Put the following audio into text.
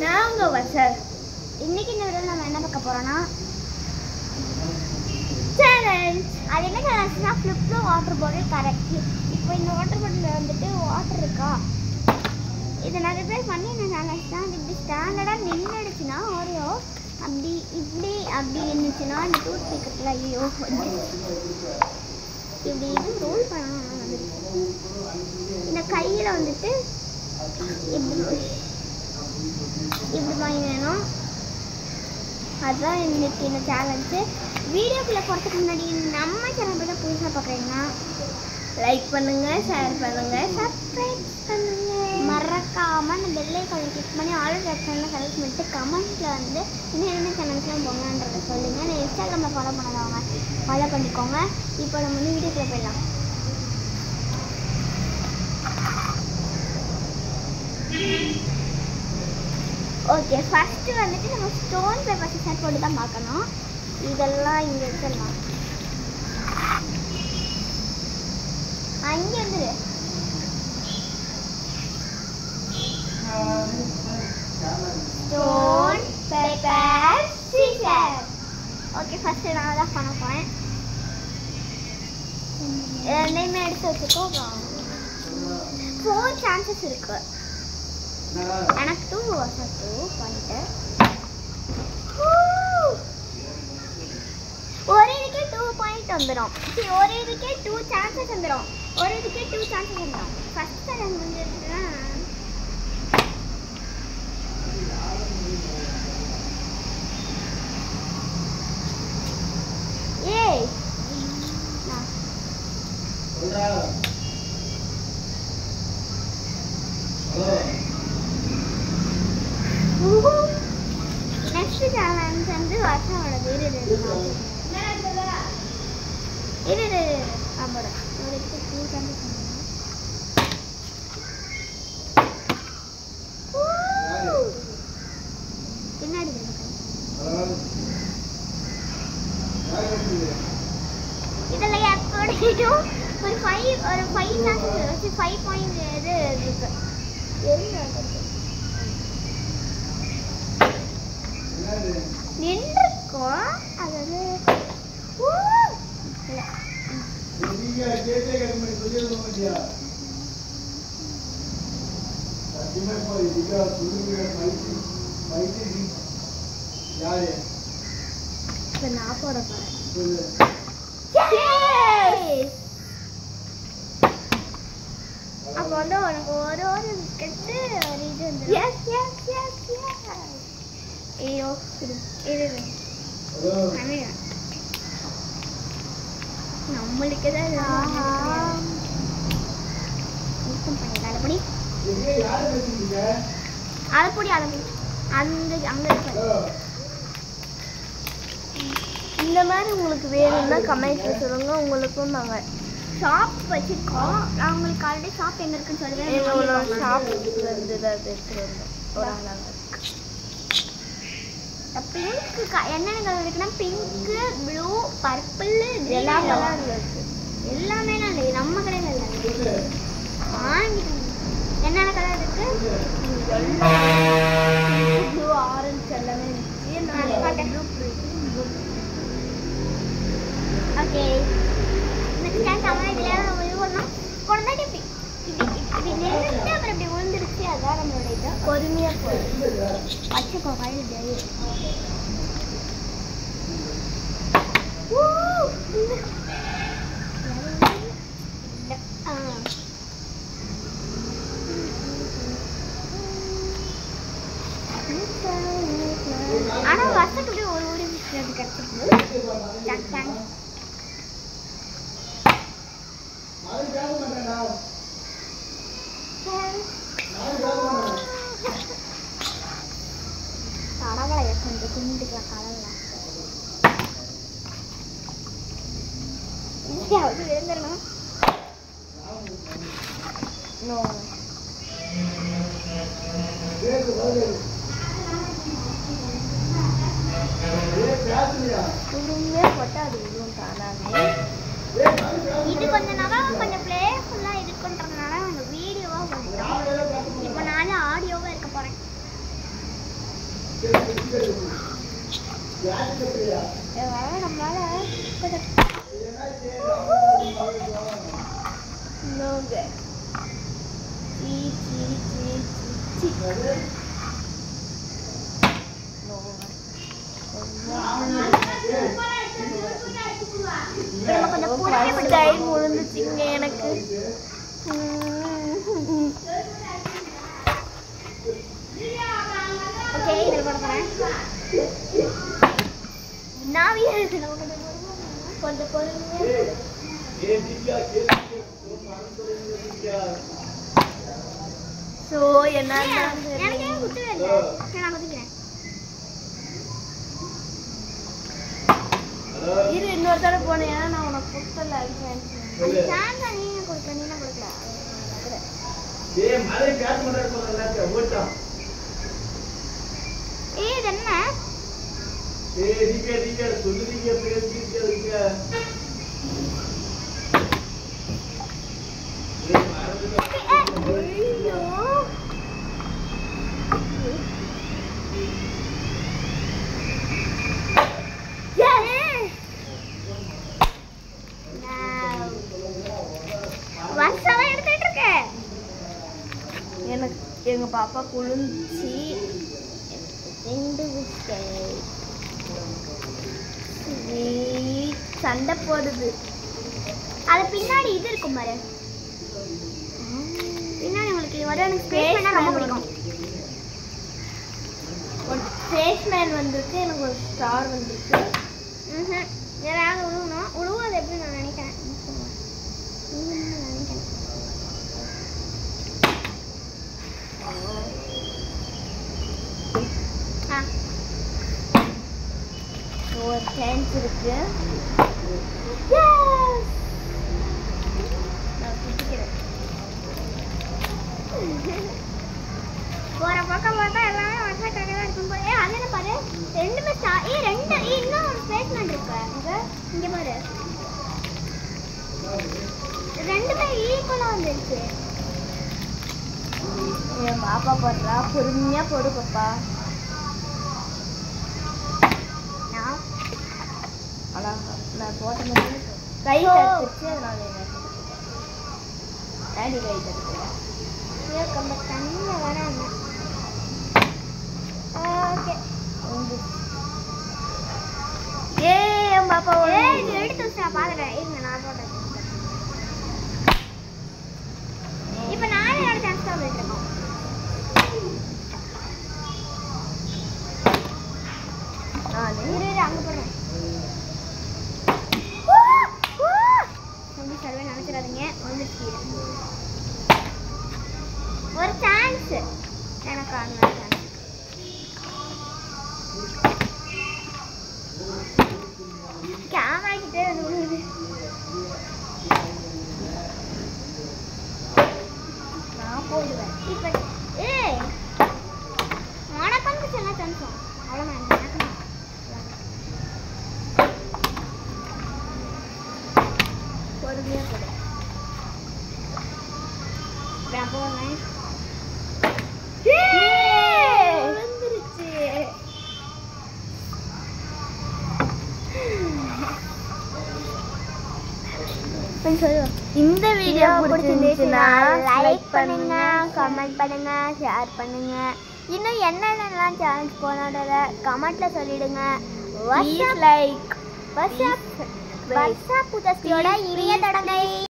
நாங்கள் வச்சேன். இன்னைக்கு இந்த வீடியோவில் நம்ம என்ன பார்க்க போகிறோன்னா சேலஞ்ச். அது என்ன சேலஞ்ச்னா ஃப்ளிப்ல வாட்டர் பாட்டில் கரெக்ட். இப்போ இந்த வாட்டர் பாட்டிலில் வந்துட்டு வாட்டர் இருக்கா, இதை நிறைய பேர் பண்ணி என்ன சேலஞ்ச்னா இப்படி ஸ்டாண்டர்டாக நின்றுடுச்சுன்னா ஓரியோ அப்படி இப்படி அப்படி இருந்துச்சுன்னா இந்த டூத் பிக்கத்தில் ஐயோ இப்படி இது ரோல் பண்ணணும். இந்த கையில் வந்துட்டு இப்படி இப்படி பண்ணிடணும். அதுதான் இன்னைக்கு இந்த சேலஞ்சு. வீடியோக்குள்ளே போகிறதுக்கு முன்னாடி நம்ம சேனல் போய்ட்டு புதுசாக பார்க்குறீங்கன்னா லைக் பண்ணுங்க, ஷேர் பண்ணுங்க, சப்ஸ்கிரைப் பண்ணுங்க. மறக்காமல் அந்த பெல் ஐகானை கிளிக் பண்ணி ஆல் செக்ஷனில் செலக்ட் பண்ணிட்டு கமெண்ட்ஸில் வந்து இன்னும் என்ன சேனல்ஸ்லாம் போங்கன்றதை சொல்லுங்கள். நான் இன்ஸ்டாகிராமில் ஃபாலோ பண்ணாதவங்க ஃபாலோ பண்ணிக்கோங்க. இப்போ நம்ம வந்து வீடியோக்குள்ளே போயிடலாம். ஓகே, ஃபஸ்ட்டு வந்துட்டு நம்ம ஸ்டோன் பேப்பர் சிசர் போட்டு தான் பார்க்கணும். இதெல்லாம் இங்கே வச்சிடலாம். அங்கே வந்துடு. Stone paper scissor. Okay, first நான் தான் பண்ண போகிறேன். ரெண்டையுமே எடுத்து வச்சுக்கோ. 4 சான்சஸ் இருக்கு. எனக்கு 2 பாயிண்ட். ஒரு இதுக்கே 2 பாயிண்ட் வந்துடும். சரி, ஒரு இதுக்கே 2 சான்சஸ் வந்துடும். ஒரு இதுக்கே 2 சான்சஸ் வந்துடும். ஃபர்ஸ்ட் எனக்கு வந்துருச்சுன்னா ஏய் நெக்ஸ்ட் சேலஞ்ச் வந்து வருஷோட இரு ஆமாடா ஒரு 2 சான்சஸ் பின்னாடி இதெல்லாம் எப்படியும் ஒரு 5 சான்சஸ் வச்சு 5 பாயிண்ட் இது இருக்கு. நின்றுக்கும் அதாவது நான் போட போறேன். அப்போ வந்து உனக்கு ஒரு பிஸ்கட்டு ஒரு இது வந்து ஐயோ இது நம்மளுக்கு தான் அலப்படி அலப்படி அலப்படி அந்த அங்கே இந்த மாதிரி உங்களுக்கு வேணும்னா கமெண்ட்ல சொல்லுங்க. உங்களுக்கும் நாங்கள் ஷாப் வச்சிருக்கோம். நான் உங்களுக்கு ஆல்ரெடி ஷாப் எங்கே இருக்குன்னு சொல்லுவேன். எங்களோட ஷாப் வந்து அது எடுத்துருந்தோம். ஒரு அழகாக பிங்க்கு என்னென்ன கலர் இருக்குன்னா பிங்க்கு, ப்ளூ, பர்பிள், எல்லா கலர்ல இருக்கு. எல்லாமே இல்லை நம்ம கடையில் இல்லை. என்னென்ன கலர் இருக்கு? ப்ளூ, ஆரஞ்சு எல்லாமே ஓகே, நெக்ஸ்ட் டைம் தமிழ் இதில் நம்ம இது பண்ணோம். குழந்தை இப்படி இப்படி நிறுத்து அப்புறம் இப்படி விழுந்துருச்சு. அதான் நம்மளோட இது. பொறுமையாக போகுது. வச்சுக்கோ கையில் ஜெயி. ஆனால் வருஷத்துக்கு அப்படியே ஒரு கிடைச்சிருக்கு. கடவுளை கொஞ்சம் கும்பிட்டுக்கலாம். கடவுளை விழுந்துடணும். இது கொஞ்சம் நல்லா கொஞ்சம் பிளேஃபுல்லாக இருக்குன்றதுனால அந்த வீடியோவாக பண்ணிட்டோம். இப்போ நான் நோங்க சீ சீ சீ சீ கை முழுந்துச்சிங்க எனக்கு. ஓகே இதில் போட போகிறேன். நான் கொஞ்சம் பொறுமையாக ஸோ என்ன எனக்கு ஏன் குத்துவே இல்லை. நான் குத்திக்கிறேன். இரு இன்னொரு தடவை போனேன். ஏன்னா நான் உனக்கு கொடுத்தல சாந்தா நீ கொடுக்கல, நீ கொடுக்கல. இது என்ன வருஷம் எடுத்துட்டு இருக்க. எனக்கு எங்க பாப்பா குளிர்ச்சி 2 விக்கெட். சண்டை போடுது. அது பின்னாடி இது இருக்கும் பாரு. பின்னாடி உங்களுக்கு இது வர எனக்கு ஸ்பேஸ் பண்ணா ரொம்ப பிடிக்கும். ஒரு ஸ்பேஸ்மேன் வந்திருக்கு. எனக்கு ஒரு ஸ்டார் வந்திருக்கு. யாராவது உழுவணும். உழுவது எப்படி நான் நினைக்கிறேன். ஒரு சான்ஸ் இருக்கு. நான் குடிக்கிறேன். போற பக்கம் பார்த்தா எல்லாமே வருஷக்காக தான் இருக்கும் போது. அது என்ன பாரு, ரெண்டுமே ரெண்டு இன்னும் ஒரு ஸ்பேஸ்மெண்ட் இருக்கு. இங்க பாரு, ரெண்டுமே ஈக்குவலா வந்துருச்சு. என் பாப்பா போடுறா. பொறுமையா போடு பாப்பா. நான் போட்ட மாதிரி கை தட்டுச்சு. அதனால டாடி கை தட்டுறேன். நம்ம தண்ணியில் வராங்க. ஓகே என் பாப்பா எடுத்து வச்சு நான் பார்த்துட்டேன். இருங்க நான் போட்டேன். இப்போ நானே என்னோட சான்ஸ் தான் போயிட்டுருக்கோம். அங்கே போடுறேன். ரொம்ப சர்வே நினைச்சிடாதீங்க. வந்துச்சு ஒரு சான்ஸ் எனக்கு. அந்த சான்ஸ் கேமரா கிட்டே வந்து விழுது. நான் போடுவேன் இப்போ. உனக்கு வந்து எல்லாம் சான்ஸும் அவ்வளோதான். பொறுமையா போடு. போடுறேன். விழுந்துருச்சு. இந்த வீடியோ பிடிச்சிருந்துச்சுன்னா லைக் பண்ணுங்க, கமெண்ட் பண்ணுங்க, ஷேர் பண்ணுங்க. இன்னும் என்னென்னலாம் சேலஞ்ச் போனோட கமெண்ட்ல சொல்லிடுங்க. லைக் வருஷா புதஸ்தியோட இனிய தொடங்கை.